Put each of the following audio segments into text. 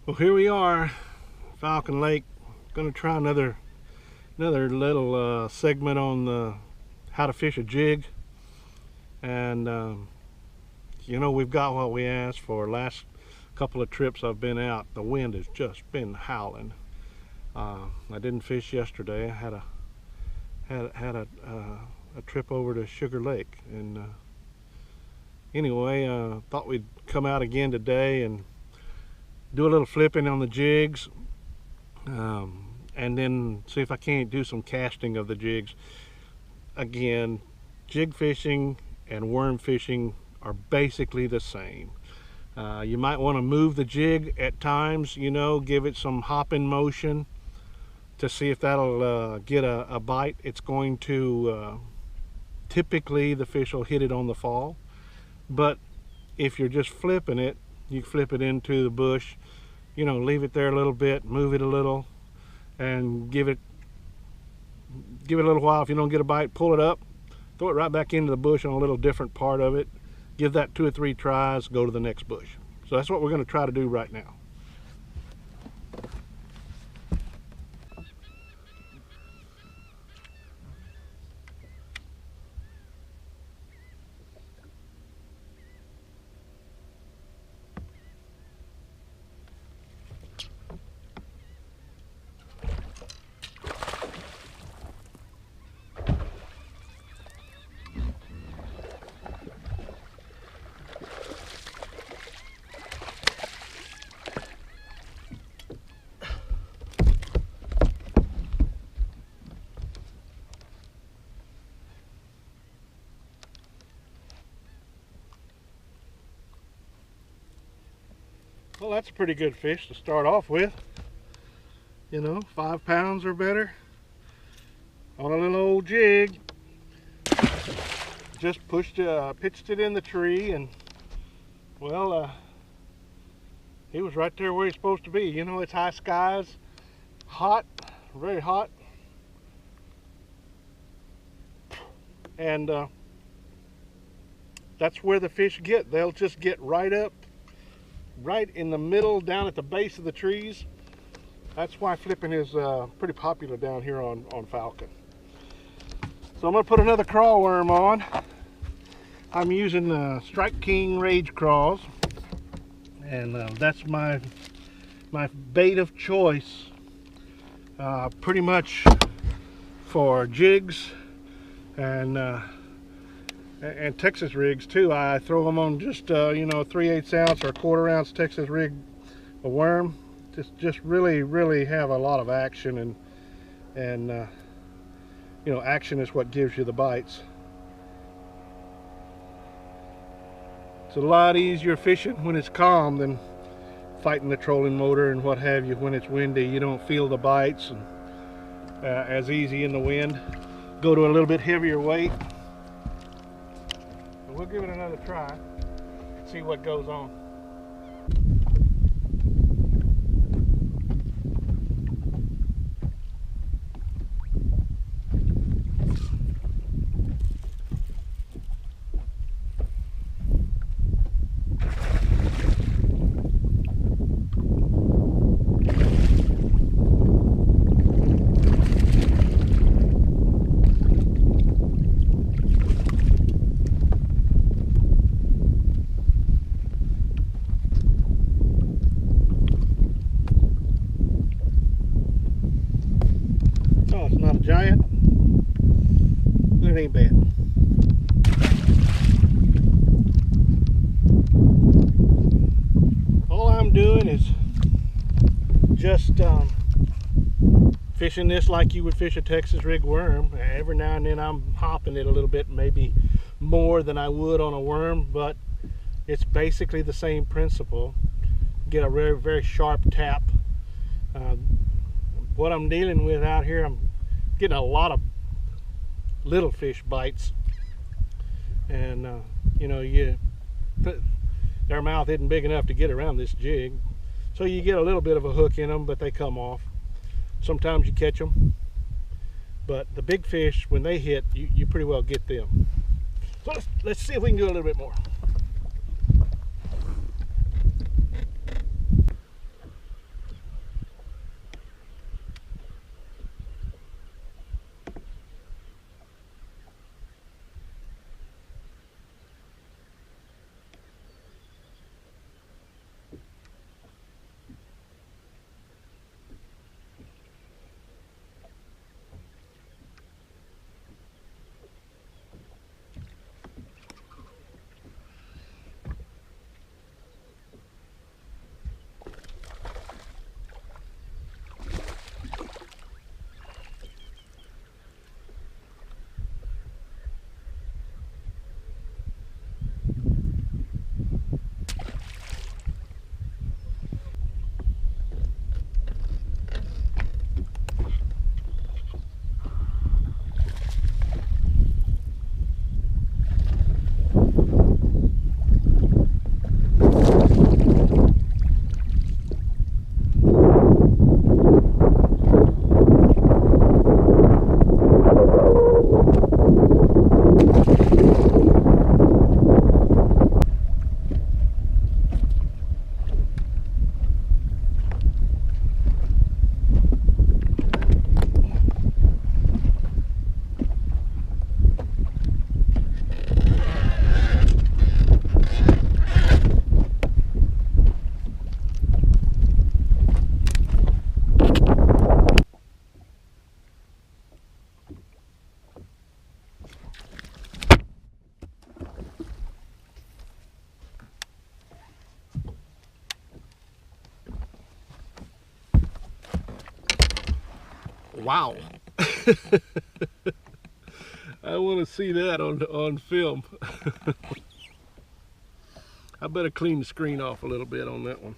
Well, here we are, Falcon Lake. Going to try another little segment on how to fish a jig. And you know, we've got what we asked for. Last couple of trips I've been out, the wind has just been howling. I didn't fish yesterday. I had a trip over to Sugar Lake, and anyway, thought we'd come out again today and do a little flipping on the jigs, and then see if I can't do some casting of the jigs. Again, jig fishing and worm fishing are basically the same. You might want to move the jig at times, you know, give it some hopping motion to see if that'll get a bite. It's going to, typically the fish will hit it on the fall, but if you're just flipping it, you flip it into the bush, you know, leave it there a little bit, move it a little, and give it a little while. If you don't get a bite, pull it up, throw it right back into the bush on a little different part of it. Give that 2 or 3 tries, go to the next bush. So that's what we're going to try to do right now. Well, that's a pretty good fish to start off with. You know, 5 pounds or better on a little old jig. Just pitched it in the tree, and well, he was right there where he's supposed to be. You know, it's high skies, hot, very hot, and that's where the fish get. They'll just get right up, right in the middle, down at the base of the trees. That's why flipping is pretty popular down here on Falcon. So I'm going to put another crawl worm on. I'm using Strike King Rage Craws, and that's my bait of choice, pretty much for jigs and Texas rigs too. I throw them on just you know, 3/8 ounce or 1/4 ounce Texas rig a worm. Just really have a lot of action, and you know, action is what gives you the bites. It's a lot easier fishing when it's calm than fighting the trolling motor and what have you. When it's windy, you don't feel the bites and, as easy in the wind. Go to a little bit heavier weight. We'll give it another try, see what goes on. Not a giant, but it ain't bad. All I'm doing is just fishing this like you would fish a Texas rig worm. Every now and then I'm hopping it a little bit, maybe more than I would on a worm, but it's basically the same principle. Get a very sharp tap. What I'm dealing with out here, I'm getting a lot of little fish bites, and you know, their mouth isn't big enough to get around this jig, so you get a little bit of a hook in them, but they come off. Sometimes you catch them, but the big fish, when they hit, you pretty well get them. So let's see if we can do a little bit more. Wow. I want to see that on film. I better clean the screen off a little bit on that one.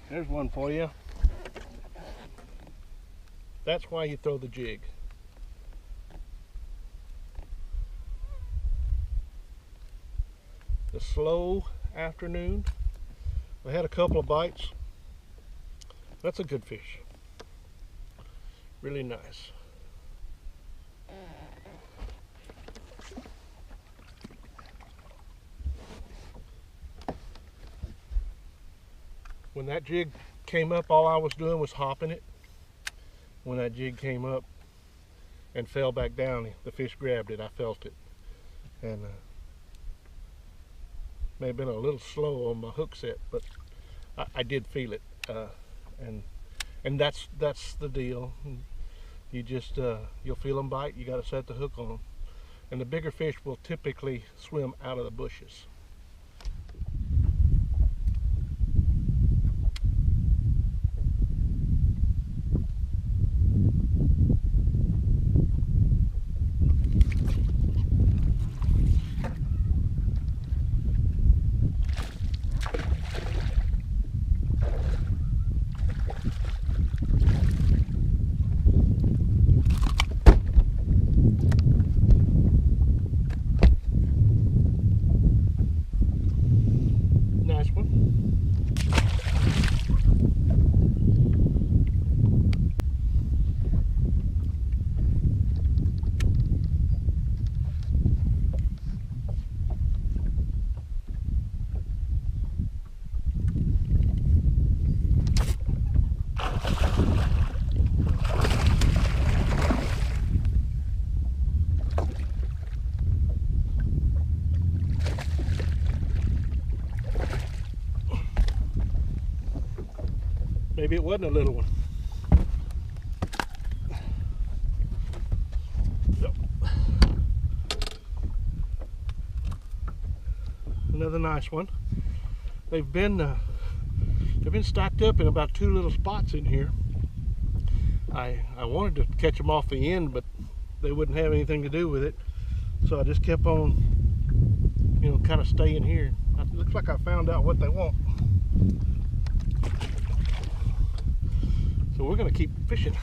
There's one for you. That's why you throw the jig. The slow afternoon. We had a couple of bites. That's a good fish. Really nice. When that jig came up, all I was doing was hopping it. When that jig came up and fell back down, the fish grabbed it. I felt it. And may have been a little slow on my hook set, but I did feel it. And that's the deal. You just you'll feel them bite. You got to set the hook on them. And the bigger fish will typically swim out of the bushes. Maybe it wasn't a little one. Yep. Another nice one. They've been stacked up in about 2 little spots in here. I wanted to catch them off the end, but they wouldn't have anything to do with it, so I just kept on, you know, kind of staying here. It looks like I found out what they want. So we're going to keep fishing.